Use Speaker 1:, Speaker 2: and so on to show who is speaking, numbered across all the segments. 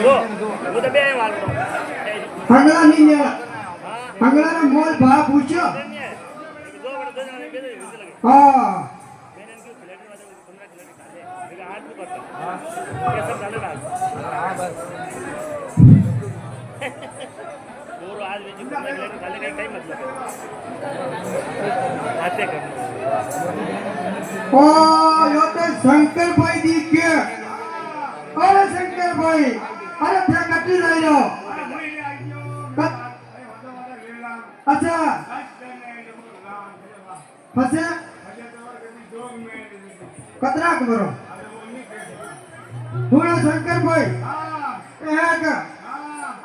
Speaker 1: वो तो बे वाल
Speaker 2: हंगला नहीं मेरा हंगला ने मोल भाव पूछो हाँ ओ यो तो शंकर भाई दी के अरे शंकर भाई अरे फिर कटी नहीं रहो अच्छा फसे कतरा करो हुआ शंकर भाई एक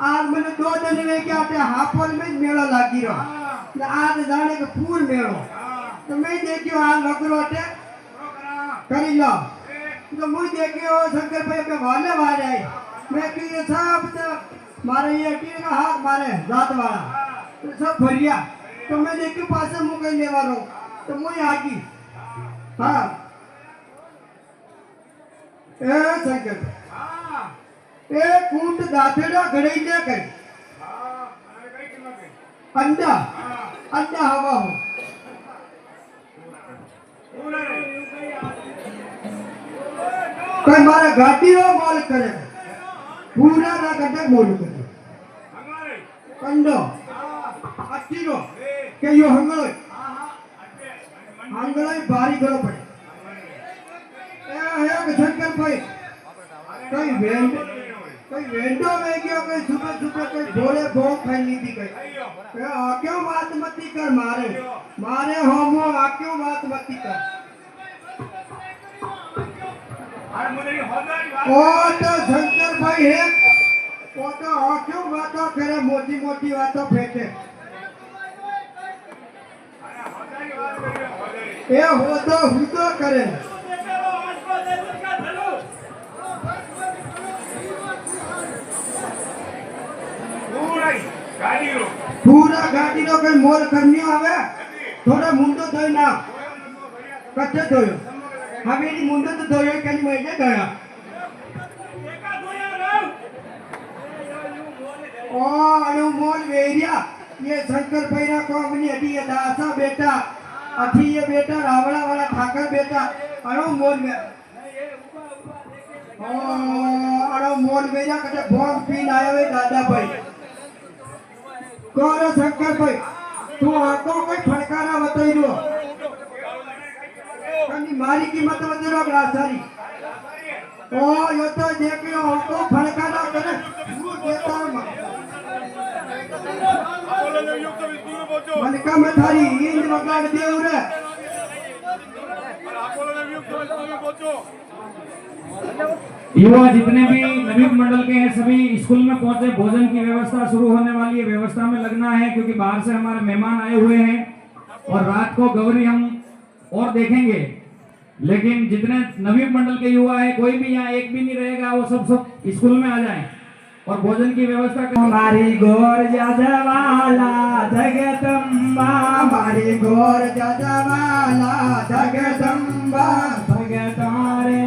Speaker 2: आज मैंने 2 दिन में क्या थे हाफल में मेला लागी रहो आज जाने के पूर मेलो तो मैं देखियो आज लगरो थे करी लो तो मुझे देखियो शंकर भाई के वाले वाले आई मैं कि ये सब तो मारे ये टी का हाथ मारे जात वाला तो सब भरिया तो मैं देखियो पास मुंह कहीं लेवा रो तो मुझे आगी हाँ ए शंकर ए कूट दातेड़ा घड़े ले कर अंडा अंडा हवा हो कोई मारा घाटी हो मोल करे पूरा ना कटे मोल करे कंडो अच्छी रो के यो हंगलो हंगलो बारी करो पड़े ए शंकर भाई कोई वेंडो में गयो कोई सुबह सुबह कोई भोले भोग खाई ली थी कोई क्यों बात मती कर मारे मारे होमो क्यों बात मती कर ओ तो शंकर भाई है वो तो क्यों बातों करे मोटी मोटी बातों फेंके ये हो तो करे पूरा गाड़ी रो कोई मोल करनी आवे थोड़ा मुंडो धोई ना कच्चे धोयो हमेरी मुंडो तो धोयो कनी महीने गया ओ अनु मोल वेरिया ये शंकर पैरा को अपनी अभी ये दासा बेटा अथी ये बेटा रावड़ा वाला ठाकर बेटा अनु मोल में ओ अनु मोल वेरिया कटे बॉम्ब पीन आया वे दादा भाई कौन शंकर भाई तू आको कोई फटकारा बताई रो कनी मारी की मत बजरो ग्रासारी ओ यो तो देखियो आको फटकारा करे वो देता मन का मथारी इंद मगाड़ देव रे
Speaker 3: युवा जितने भी नवीन मंडल के हैं सभी स्कूल में पहुंचे भोजन की व्यवस्था शुरू होने वाली है व्यवस्था में लगना है क्योंकि बाहर से हमारे मेहमान आए हुए हैं और रात को गौरी हम और देखेंगे लेकिन जितने नवीन मंडल के युवा है कोई भी यहाँ एक भी नहीं रहेगा वो सब स्कूल में आ जाए और भोजन की व्यवस्था
Speaker 2: हमारी गोर जजवाला जगदम्बा हमारी गोर जजवाला जगदम्बा भगतारे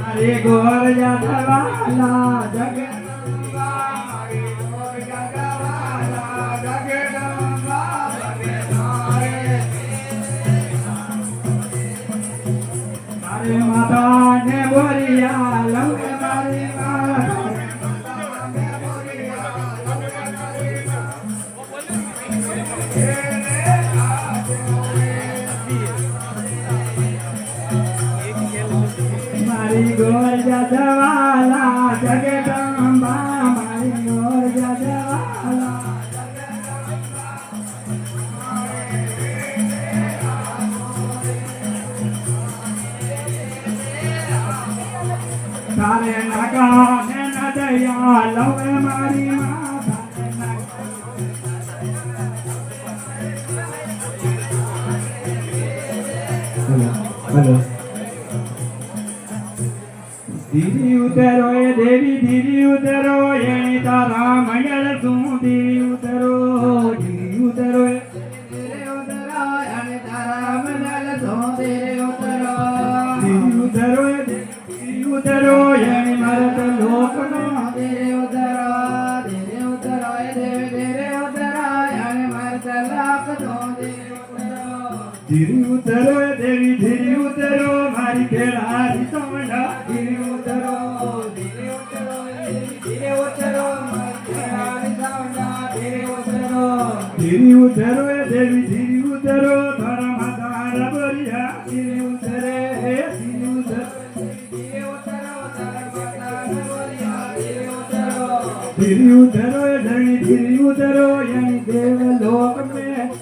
Speaker 2: हमारी गोर जजवाला जगदम्बा हमारी गोर जजवाला जगदम्बा भगतारे माता ने बोरिया लंग मारी माता ने बोरिया मारी गोर जजवाला जगदम्बा मारी गोर जजवाला तारे नगा ने नदया लव मारी माता हेलो दीदी उतरो ये देवी दीदी उतरो ये तारा मंगल तू दीदी उतरो ये दीदी उतरो तारा मंगल तू
Speaker 1: ધીરી ઉતરો એ દેવી ધીરી ઉતરો મારી કેળારી સમડા ધીરી ઉતરો
Speaker 2: ધીરે ઉતરો ધીરે ઉતરો મારી સાવડા ધીરે ઉતરો
Speaker 1: ધીરી ઉતરો એ દેવી ધીરી ઉતરો તારા માતા રબરિયા ધીરી ઉતરે ધીરી ઉતરો
Speaker 2: ધીરે ઉતરો તારા માતા બોલિયા ધીરે ઉતરો
Speaker 1: ધીરી ઉતરો એ ધણી ધીરી ઉતરો એમ દેવ લોક મેં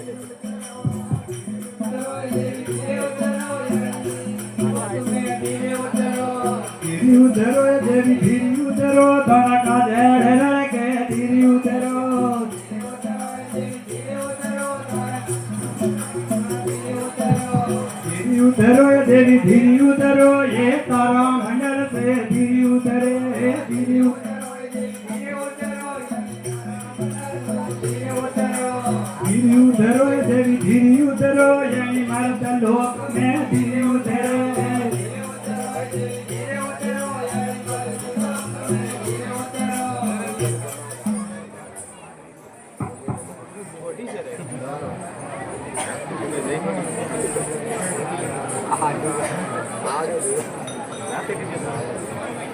Speaker 1: ધીરી ઉતરો એ દેવી ધીરી ઉતરો તારા કાજે ઢેરે કે ધીરી ઉતરો ધીરી ઉતરો એ દેવી ધીરી ઉતરો એ તારા મંડળ સે ધીરી ઉતરે ધીરી ઉતરો ધીરી ઉતરો એ દેવી ધીરી ઉતરો એની મારતા લોક મેં ધીરી ઉતરે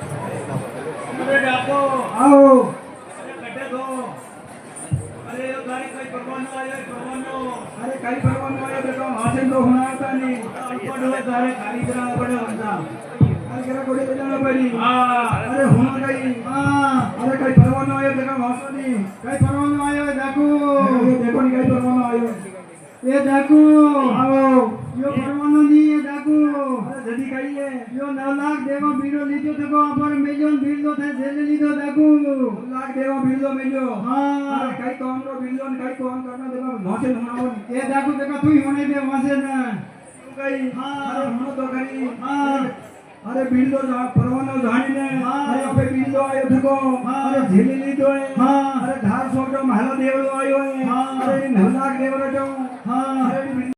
Speaker 1: अरे डाको आओ अरे कटे दो अरे यो गाड़ी कई परवानो आयो परवानो अरे कई परवानो आयो बेटा हाथे तो होना था नहीं अनपढ़ हो सारे खाली करा पड़े होता अरे केरा कोड़ी बजाना पड़ी हां अरे होना गई हां अरे कई परवानो आयो बेटा वासो नहीं कई परवानो आयो डाको देखो नहीं कई परवानो आयो
Speaker 2: એ ડાકુ
Speaker 1: आओ
Speaker 2: યો પરવાનો ની એ ડાકુ
Speaker 1: अरे जल्दी कहिए
Speaker 2: યો 9 લાખ દેવા બીડો લીધો તો કો અપર મેજોન બીડો થાય જેલે લીધો ડાકુ
Speaker 1: लाख देवा बिल्लो मिलो
Speaker 2: હા
Speaker 1: अरे कई कौन रो बिल्लो ने कई कौन करना देवा नौसे होना
Speaker 2: એ ડાકુ દેખા તું હોને દે વાસે ના
Speaker 1: गई
Speaker 2: हाँ।
Speaker 1: अरे होनो तो करी
Speaker 2: हाँ।
Speaker 1: अरे बिल्लो परवानो जानी ने
Speaker 2: हाँ।
Speaker 1: अरे पे बिल्लो आयो थको
Speaker 2: हाँ।
Speaker 1: अरे झेली लीधो है
Speaker 2: हाँ।
Speaker 1: अरे धार सोटो महलो देवड़ो आयो है
Speaker 2: हाँ।
Speaker 1: अरे 9 लाख देवड़ो जो
Speaker 2: હા
Speaker 1: अरे